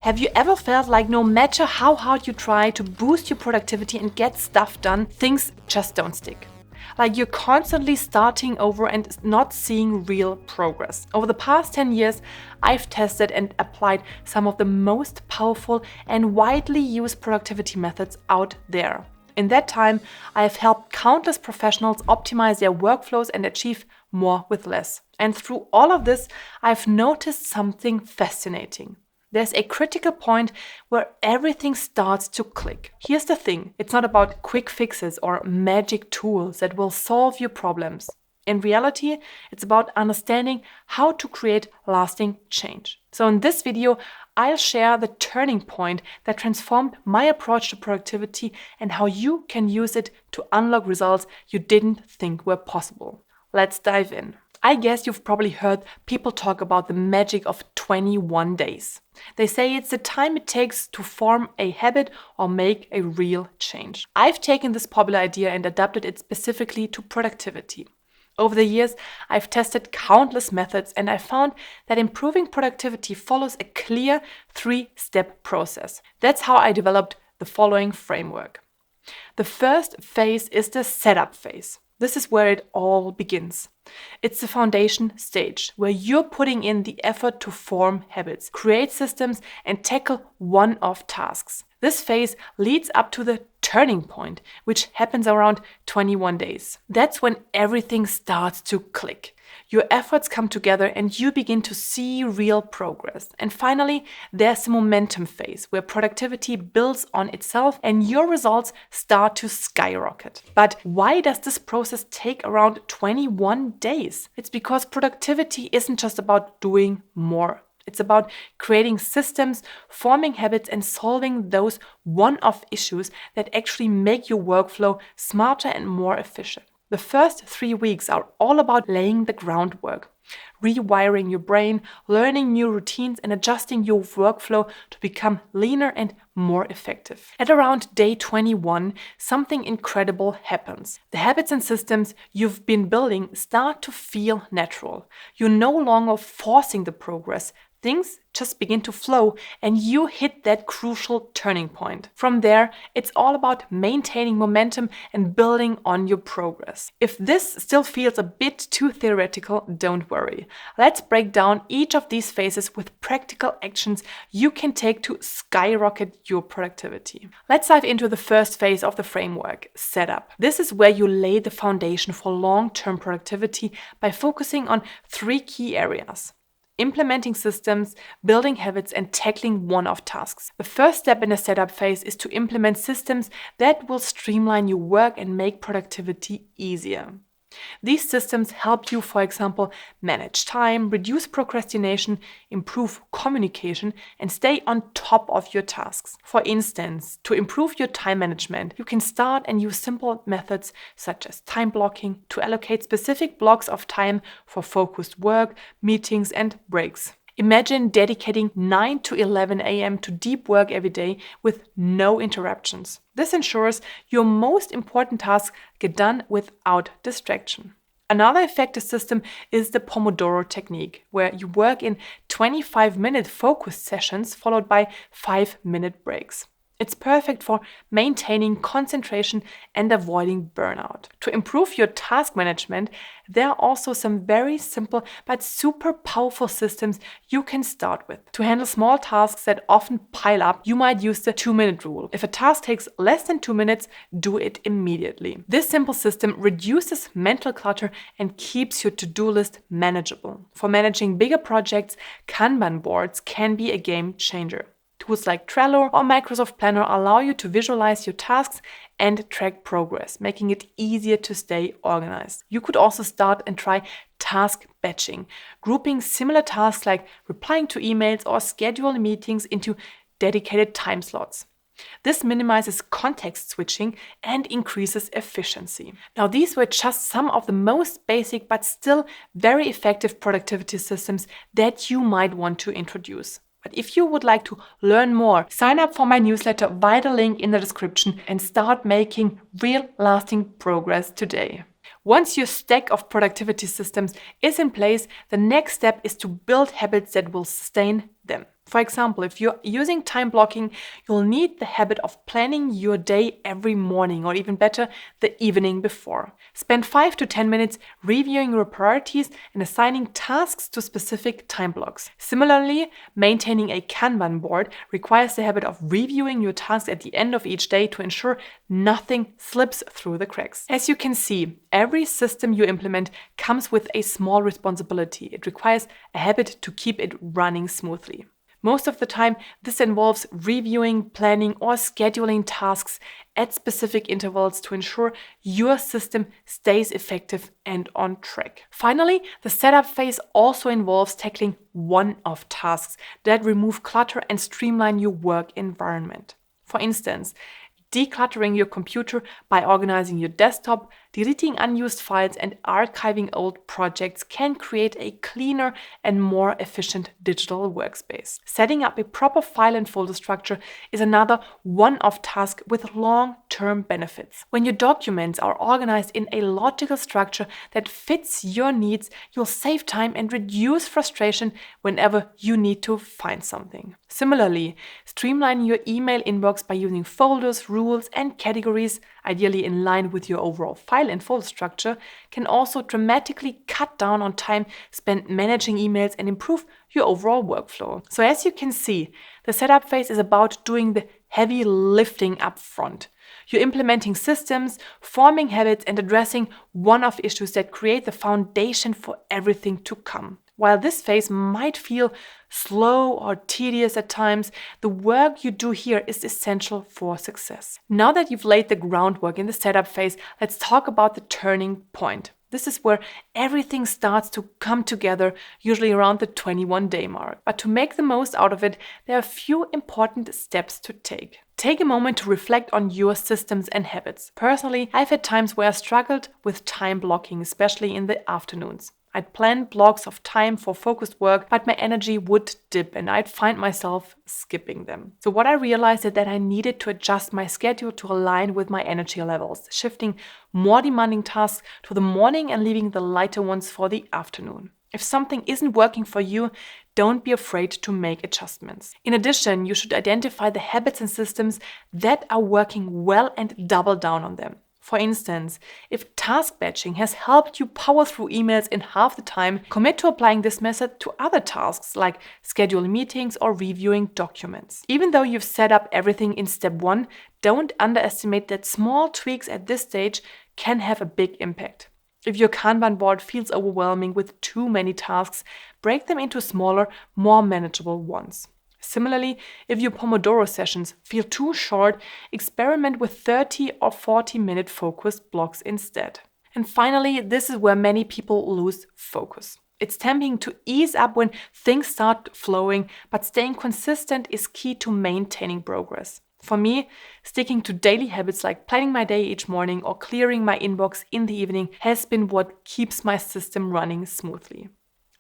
Have you ever felt like no matter how hard you try to boost your productivity and get stuff done, things just don't stick? Like you're constantly starting over and not seeing real progress. Over the past 10 years, I've tested and applied some of the most powerful and widely used productivity methods out there. In that time, I have helped countless professionals optimize their workflows and achieve more with less. And through all of this, I've noticed something fascinating. There's a critical point where everything starts to click. Here's the thing, it's not about quick fixes or magic tools that will solve your problems. In reality, it's about understanding how to create lasting change. So in this video, I'll share the turning point that transformed my approach to productivity and how you can use it to unlock results you didn't think were possible. Let's dive in. I guess you've probably heard people talk about the magic of 21 days. They say it's the time it takes to form a habit or make a real change. I've taken this popular idea and adapted it specifically to productivity. Over the years, I've tested countless methods and I found that improving productivity follows a clear 3-step process. That's how I developed the following framework. The first phase is the setup phase. This is where it all begins. It's the foundation stage where you're putting in the effort to form habits, create systems, and tackle one-off tasks. This phase leads up to the turning point, which happens around 21 days. That's when everything starts to click. Your efforts come together and you begin to see real progress. And finally, there's the momentum phase where productivity builds on itself and your results start to skyrocket. But why does this process take around 21 days? It's because productivity isn't just about doing more. It's about creating systems, forming habits, and solving those one-off issues that actually make your workflow smarter and more efficient. The first 3 weeks are all about laying the groundwork, rewiring your brain, learning new routines, and adjusting your workflow to become leaner and more effective. At around day 21, something incredible happens. The habits and systems you've been building start to feel natural. You're no longer forcing the progress. Things just begin to flow and you hit that crucial turning point. From there, it's all about maintaining momentum and building on your progress. If this still feels a bit too theoretical, don't worry. Let's break down each of these phases with practical actions you can take to skyrocket your productivity. Let's dive into the first phase of the framework, setup. This is where you lay the foundation for long-term productivity by focusing on 3 key areas: implementing systems, building habits, and tackling one-off tasks. The first step in the setup phase is to implement systems that will streamline your work and make productivity easier. These systems help you, for example, manage time, reduce procrastination, improve communication, and stay on top of your tasks. For instance, to improve your time management, you can start and use simple methods such as time blocking to allocate specific blocks of time for focused work, meetings, and breaks. Imagine dedicating 9 to 11 a.m. to deep work every day with no interruptions. This ensures your most important tasks get done without distraction. Another effective system is the Pomodoro technique, where you work in 25-minute focused sessions followed by 5-minute breaks. It's perfect for maintaining concentration and avoiding burnout. To improve your task management, there are also some very simple but super powerful systems you can start with. To handle small tasks that often pile up, you might use the 2-minute rule. If a task takes less than 2 minutes, do it immediately. This simple system reduces mental clutter and keeps your to-do list manageable. For managing bigger projects, Kanban boards can be a game changer. Tools like Trello or Microsoft Planner allow you to visualize your tasks and track progress, making it easier to stay organized. You could also start and try task batching, grouping similar tasks like replying to emails or scheduling meetings into dedicated time slots. This minimizes context switching and increases efficiency. Now, these were just some of the most basic but still very effective productivity systems that you might want to introduce. But if you would like to learn more, sign up for my newsletter via the link in the description and start making real lasting progress today. Once your stack of productivity systems is in place, the next step is to build habits that will sustain them. For example, if you're using time blocking, you'll need the habit of planning your day every morning, or even better, the evening before. Spend 5 to 10 minutes reviewing your priorities and assigning tasks to specific time blocks. Similarly, maintaining a Kanban board requires the habit of reviewing your tasks at the end of each day to ensure nothing slips through the cracks. As you can see, every system you implement comes with a small responsibility. It requires a habit to keep it running smoothly. Most of the time, this involves reviewing, planning, or scheduling tasks at specific intervals to ensure your system stays effective and on track. Finally, the setup phase also involves tackling one-off tasks that remove clutter and streamline your work environment. For instance, decluttering your computer by organizing your desktop, deleting unused files, and archiving old projects can create a cleaner and more efficient digital workspace. Setting up a proper file and folder structure is another one-off task with long-term benefits. When your documents are organized in a logical structure that fits your needs, you'll save time and reduce frustration whenever you need to find something. Similarly, streamlining your email inbox by using folders, rules, and categories, ideally in line with your overall file and folder structure, can also dramatically cut down on time spent managing emails and improve your overall workflow. So as you can see, the setup phase is about doing the heavy lifting up front. You're implementing systems, forming habits, and addressing one-off issues that create the foundation for everything to come. While this phase might feel slow or tedious at times, the work you do here is essential for success. Now that you've laid the groundwork in the setup phase, let's talk about the turning point. This is where everything starts to come together, usually around the 21-day mark. But to make the most out of it, there are a few important steps to take. Take a moment to reflect on your systems and habits. Personally, I've had times where I struggled with time blocking, especially in the afternoons. I'd plan blocks of time for focused work, but my energy would dip and I'd find myself skipping them. So what I realized is that I needed to adjust my schedule to align with my energy levels, shifting more demanding tasks to the morning and leaving the lighter ones for the afternoon. If something isn't working for you, don't be afraid to make adjustments. In addition, you should identify the habits and systems that are working well and double down on them. For instance, if task batching has helped you power through emails in half the time, commit to applying this method to other tasks like scheduling meetings or reviewing documents. Even though you've set up everything in step 1, don't underestimate that small tweaks at this stage can have a big impact. If your Kanban board feels overwhelming with too many tasks, break them into smaller, more manageable ones. Similarly, if your Pomodoro sessions feel too short, experiment with 30 or 40-minute focused blocks instead. And finally, this is where many people lose focus. It's tempting to ease up when things start flowing, but staying consistent is key to maintaining progress. For me, sticking to daily habits like planning my day each morning or clearing my inbox in the evening has been what keeps my system running smoothly.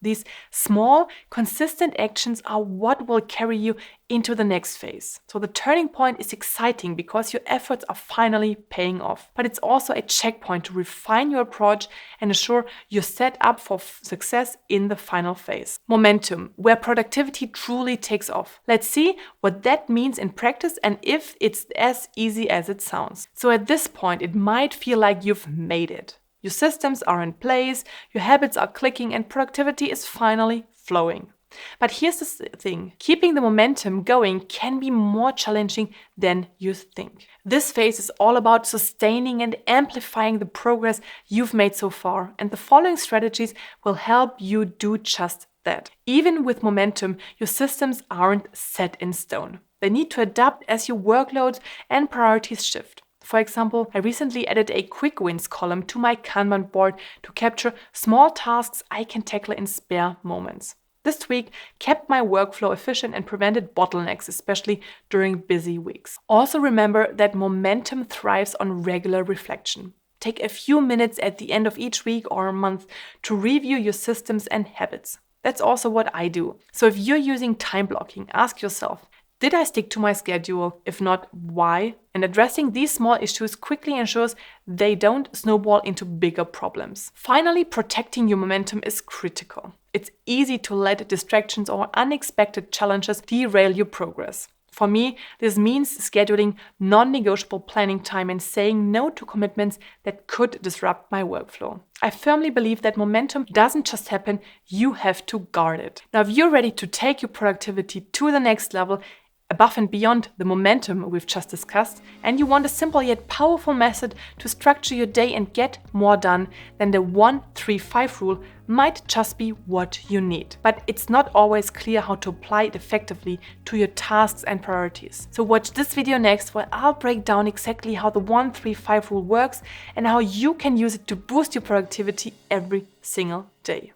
These small, consistent actions are what will carry you into the next phase. So the turning point is exciting because your efforts are finally paying off. But it's also a checkpoint to refine your approach and ensure you're set up for success in the final phase. Momentum, where productivity truly takes off. Let's see what that means in practice and if it's as easy as it sounds. So at this point, it might feel like you've made it. Your systems are in place, your habits are clicking, and productivity is finally flowing. But here's the thing, keeping the momentum going can be more challenging than you think. This phase is all about sustaining and amplifying the progress you've made so far, and the following strategies will help you do just that. Even with momentum, your systems aren't set in stone. They need to adapt as your workloads and priorities shift. For example, I recently added a quick wins column to my Kanban board to capture small tasks I can tackle in spare moments. This tweak kept my workflow efficient and prevented bottlenecks, especially during busy weeks. Also remember that momentum thrives on regular reflection. Take a few minutes at the end of each week or month to review your systems and habits. That's also what I do. So if you're using time blocking, ask yourself, did I stick to my schedule? If not, why? And addressing these small issues quickly ensures they don't snowball into bigger problems. Finally, protecting your momentum is critical. It's easy to let distractions or unexpected challenges derail your progress. For me, this means scheduling non-negotiable planning time and saying no to commitments that could disrupt my workflow. I firmly believe that momentum doesn't just happen, you have to guard it. Now, if you're ready to take your productivity to the next level, above and beyond the momentum we've just discussed, and you want a simple yet powerful method to structure your day and get more done, then the 1-3-5 rule might just be what you need. But it's not always clear how to apply it effectively to your tasks and priorities. So watch this video next, where I'll break down exactly how the 1-3-5 rule works and how you can use it to boost your productivity every single day.